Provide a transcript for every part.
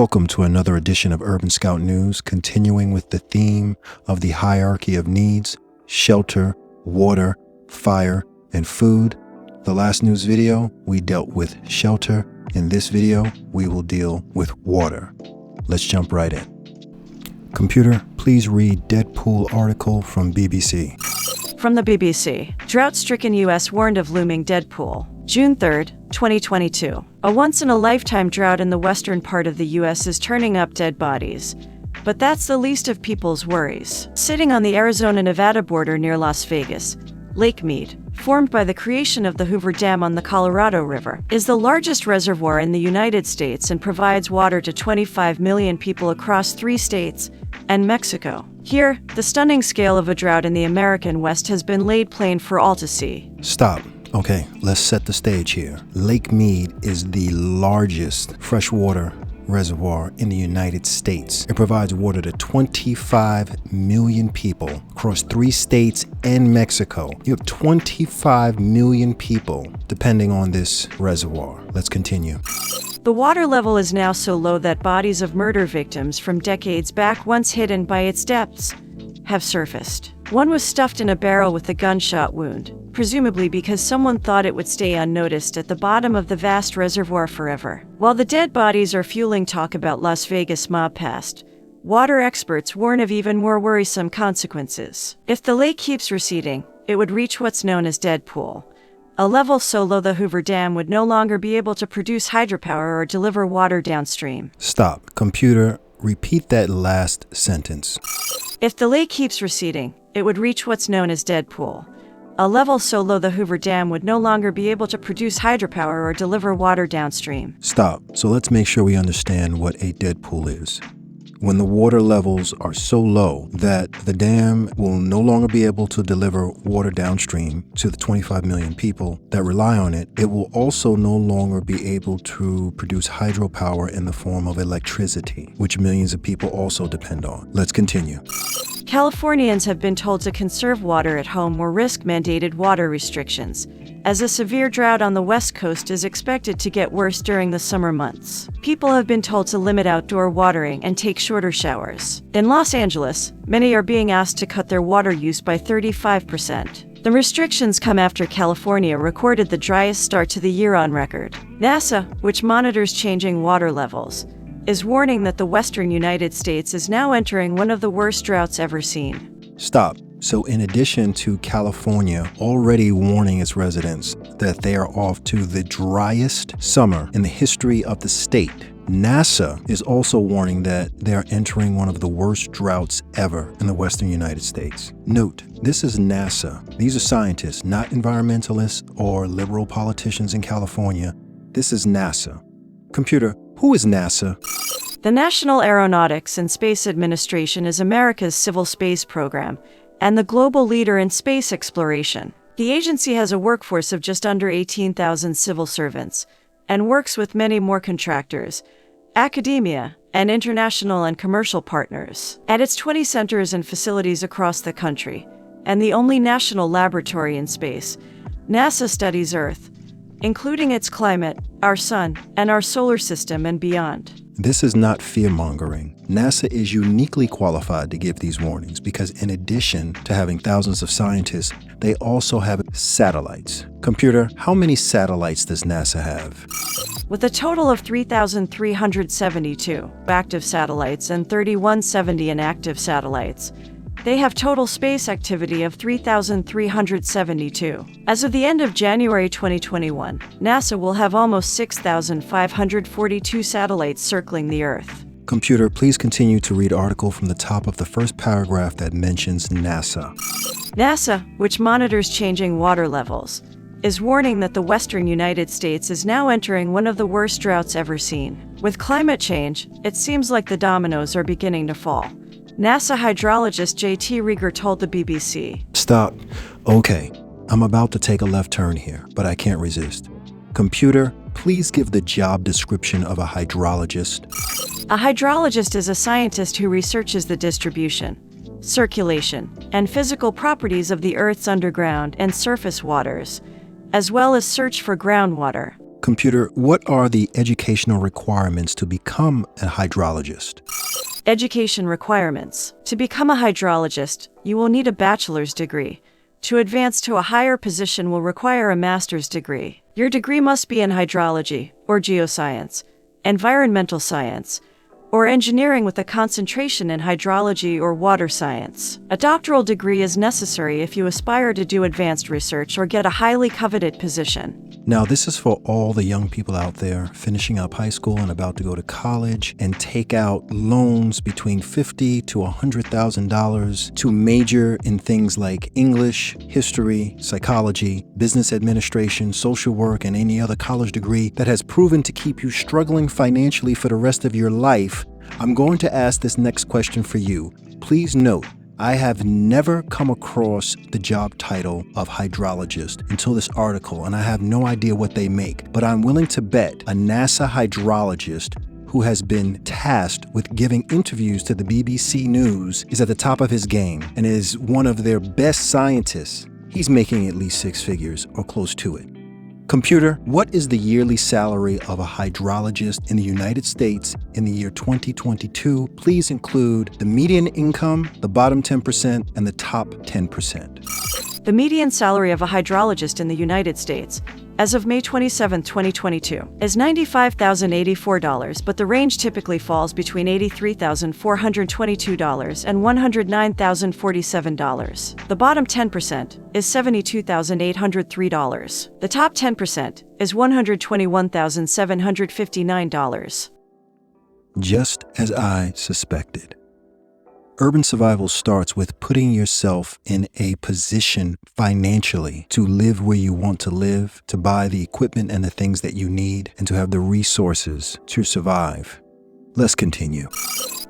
Welcome to another edition of Urban Scout News, continuing with the theme of the hierarchy of needs: shelter, water, fire, and food. The last news video, we dealt with shelter. In this video, we will deal with water. Let's jump right in. Computer, please read Deadpool article from BBC. From the BBC, drought-stricken U.S. warned of looming Deadpool. June 3, 2022. A once-in-a-lifetime drought in the western part of the U.S. is turning up dead bodies. But that's the least of people's worries. Sitting on the Arizona-Nevada border near Las Vegas, Lake Mead, formed by the creation of the Hoover Dam on the Colorado River, is the largest reservoir in the United States and provides water to 25 million people across 3 states and Mexico. Here, the stunning scale of a drought in the American West has been laid plain for all to see. Stop. Okay, let's set the stage here. Lake Mead is the largest freshwater reservoir in the United States. It provides water to 25 million people across 3 states and Mexico. You have 25 million people depending on this reservoir. Let's continue. The water level is now so low that bodies of murder victims from decades back, once hidden by its depths, have surfaced. One was stuffed in a barrel with a gunshot wound, presumably because someone thought it would stay unnoticed at the bottom of the vast reservoir forever. While the dead bodies are fueling talk about Las Vegas mob past, water experts warn of even more worrisome consequences. If the lake keeps receding, it would reach what's known as Deadpool, a level so low the Hoover Dam would no longer be able to produce hydropower or deliver water downstream. Stop. Computer, repeat that last sentence. If the lake keeps receding, it would reach what's known as Deadpool, a level so low the Hoover Dam would no longer be able to produce hydropower or deliver water downstream. Stop. So let's make sure we understand what a deadpool is. When the water levels are so low that the dam will no longer be able to deliver water downstream to the 25 million people that rely on it, it will also no longer be able to produce hydropower in the form of electricity, which millions of people also depend on. Let's continue. Californians have been told to conserve water at home or risk mandated water restrictions, as a severe drought on the West Coast is expected to get worse during the summer months. People have been told to limit outdoor watering and take shorter showers. In Los Angeles, many are being asked to cut their water use by 35%. The restrictions come after California recorded the driest start to the year on record. NASA, which monitors changing water levels, is warning that the western United States is now entering one of the worst droughts ever seen. Stop. So in addition to California already warning its residents that they are off to the driest summer in the history of the state, NASA is also warning that they are entering one of the worst droughts ever in the western United States. Note, this is NASA. These are scientists, not environmentalists or liberal politicians in California. This is NASA. Computer, who is NASA? The National Aeronautics and Space Administration is America's civil space program and the global leader in space exploration. The agency has a workforce of just under 18,000 civil servants and works with many more contractors, academia, and international and commercial partners. At its 20 centers and facilities across the country, and the only national laboratory in space, NASA studies Earth, including its climate, our sun, and our solar system and beyond. This is not fear-mongering. NASA is uniquely qualified to give these warnings because in addition to having thousands of scientists, they also have satellites. Computer, how many satellites does NASA have? With a total of 3,372 active satellites and 3,170 inactive satellites, they have total space activity of 3,372. As of the end of January 2021, NASA will have almost 6,542 satellites circling the Earth. Computer, please continue to read article from the top of the first paragraph that mentions NASA. NASA, which monitors changing water levels, is warning that the western United States is now entering one of the worst droughts ever seen. With climate change, it seems like the dominoes are beginning to fall. NASA hydrologist J.T. Rieger told the BBC. Stop. Okay, I'm about to take a left turn here, but I can't resist. Computer, please give the job description of a hydrologist. A hydrologist is a scientist who researches the distribution, circulation, and physical properties of the Earth's underground and surface waters, as well as search for groundwater. Computer, what are the educational requirements to become a hydrologist? Education requirements. To become a hydrologist, you will need a bachelor's degree. To advance to a higher position will require a master's degree. Your degree must be in hydrology, or geoscience, environmental science, or engineering with a concentration in hydrology or water science. A doctoral degree is necessary if you aspire to do advanced research or get a highly coveted position. Now, this is for all the young people out there finishing up high school and about to go to college and take out loans between $50,000 to $100,000 to major in things like English, history, psychology, business administration, social work, and any other college degree that has proven to keep you struggling financially for the rest of your life. I'm going to ask this next question for you. Please note, I have never come across the job title of hydrologist until this article, and I have no idea what they make. But I'm willing to bet a NASA hydrologist who has been tasked with giving interviews to the BBC News is at the top of his game and is one of their best scientists. He's making at least six figures or close to it. Computer, what is the yearly salary of a hydrologist in the United States in the year 2022? Please include the median income, the bottom 10%, and the top 10%. The median salary of a hydrologist in the United States, as of May 27, 2022, is $95,084, but the range typically falls between $83,422 and $109,047. The bottom 10% is $72,803. The top 10% is $121,759. Just as I suspected. Urban survival starts with putting yourself in a position financially to live where you want to live, to buy the equipment and the things that you need, and to have the resources to survive. Let's continue.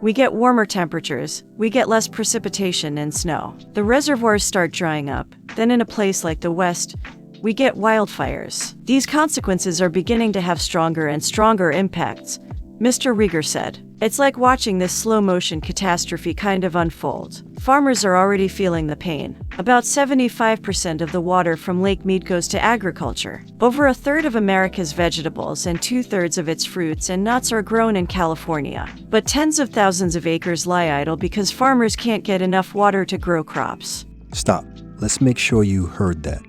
We get warmer temperatures, we get less precipitation and snow. The reservoirs start drying up. Then in a place like the West, we get wildfires. These consequences are beginning to have stronger and stronger impacts, Mr. Rieger said. It's like watching this slow-motion catastrophe kind of unfold. Farmers are already feeling the pain. About 75% of the water from Lake Mead goes to agriculture. Over a third of America's vegetables and two-thirds of its fruits and nuts are grown in California. But tens of thousands of acres lie idle because farmers can't get enough water to grow crops. Stop. Let's make sure you heard that.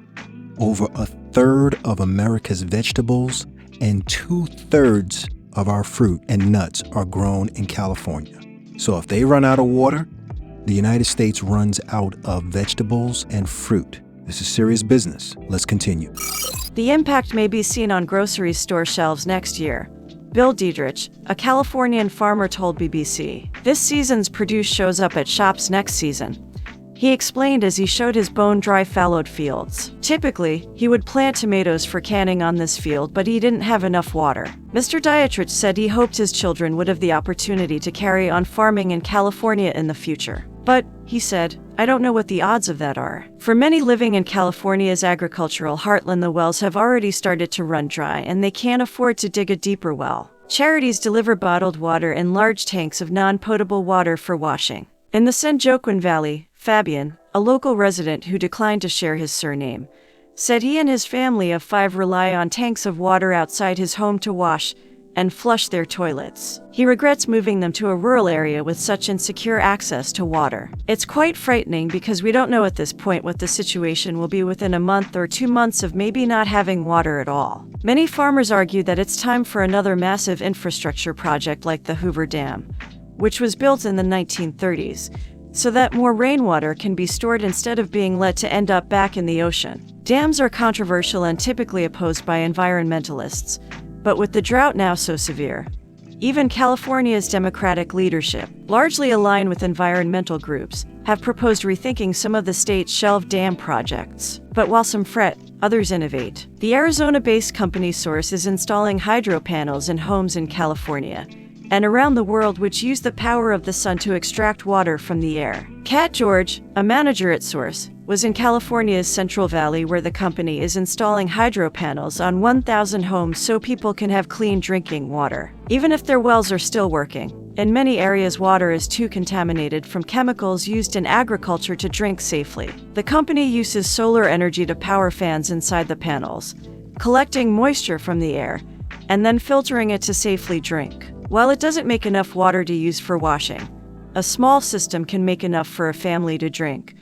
Over a third of America's vegetables and two-thirds of our fruit and nuts are grown in California. So if they run out of water, the United States runs out of vegetables and fruit. This is serious business. Let's continue. The impact may be seen on grocery store shelves next year. Bill Diedrich, a Californian farmer, told BBC. This season's produce shows up at shops next season. He explained as he showed his bone-dry fallowed fields. Typically, he would plant tomatoes for canning on this field, but he didn't have enough water. Mr. Dietrich said he hoped his children would have the opportunity to carry on farming in California in the future. But, he said, I don't know what the odds of that are. For many living in California's agricultural heartland, the wells have already started to run dry and they can't afford to dig a deeper well. Charities deliver bottled water in large tanks of non-potable water for washing. In the San Joaquin Valley, Fabian, a local resident who declined to share his surname, said he and his family of 5 rely on tanks of water outside his home to wash and flush their toilets. He regrets moving them to a rural area with such insecure access to water. It's quite frightening because we don't know at this point what the situation will be within a month or 2 months of maybe not having water at all. Many farmers argue that it's time for another massive infrastructure project like the Hoover Dam, which was built in the 1930s, so that more rainwater can be stored instead of being let to end up back in the ocean. Dams are controversial and typically opposed by environmentalists, but with the drought now so severe, even California's Democratic leadership, largely aligned with environmental groups, have proposed rethinking some of the state's shelved dam projects. But while some fret, others innovate. The Arizona-based company Source is installing hydro panels in homes in California and around the world which use the power of the sun to extract water from the air. Kat George, a manager at Source, was in California's Central Valley where the company is installing hydro panels on 1,000 homes so people can have clean drinking water. Even if their wells are still working, in many areas water is too contaminated from chemicals used in agriculture to drink safely. The company uses solar energy to power fans inside the panels, collecting moisture from the air, and then filtering it to safely drink. While it doesn't make enough water to use for washing, a small system can make enough for a family to drink,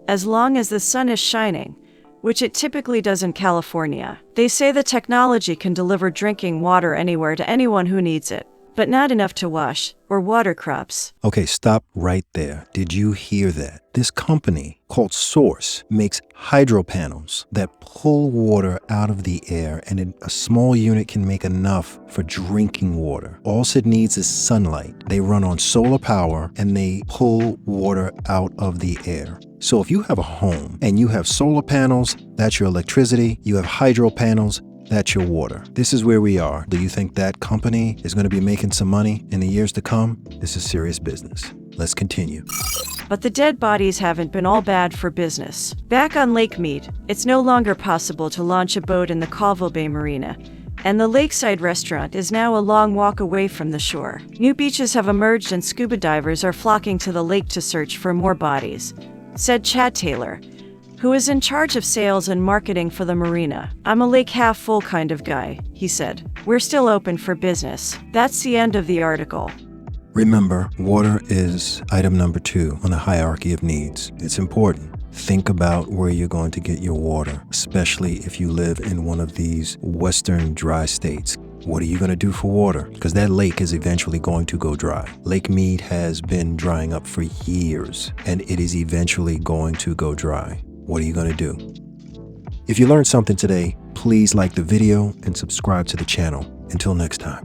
as long as the sun is shining, which it typically does in California. They say the technology can deliver drinking water anywhere to anyone who needs it, but not enough to wash or water crops. Okay, stop right there. Did you hear that? This company called Source makes hydro panels that pull water out of the air, and a small unit can make enough for drinking water. All it needs is sunlight. They run on solar power and they pull water out of the air. So if you have a home and you have solar panels, that's your electricity. You have hydro panels, that's your water. This is where we are. Do you think that company is going to be making some money in the years to come? This is serious business. Let's continue. But the dead bodies haven't been all bad for business. Back on Lake Mead, it's no longer possible to launch a boat in the Colville Bay Marina, and the lakeside restaurant is now a long walk away from the shore. New beaches have emerged and scuba divers are flocking to the lake to search for more bodies, said Chad Taylor, who is in charge of sales and marketing for the marina. "I'm a lake half full kind of guy," he said. "We're still open for business." That's the end of the article. Remember, water is item number 2 on the hierarchy of needs. It's important. Think about where you're going to get your water, especially if you live in one of these western dry states. What are you going to do for water? Because that lake is eventually going to go dry. Lake Mead has been drying up for years, and it is eventually going to go dry. What are you going to do? If you learned something today, please like the video and subscribe to the channel. Until next time.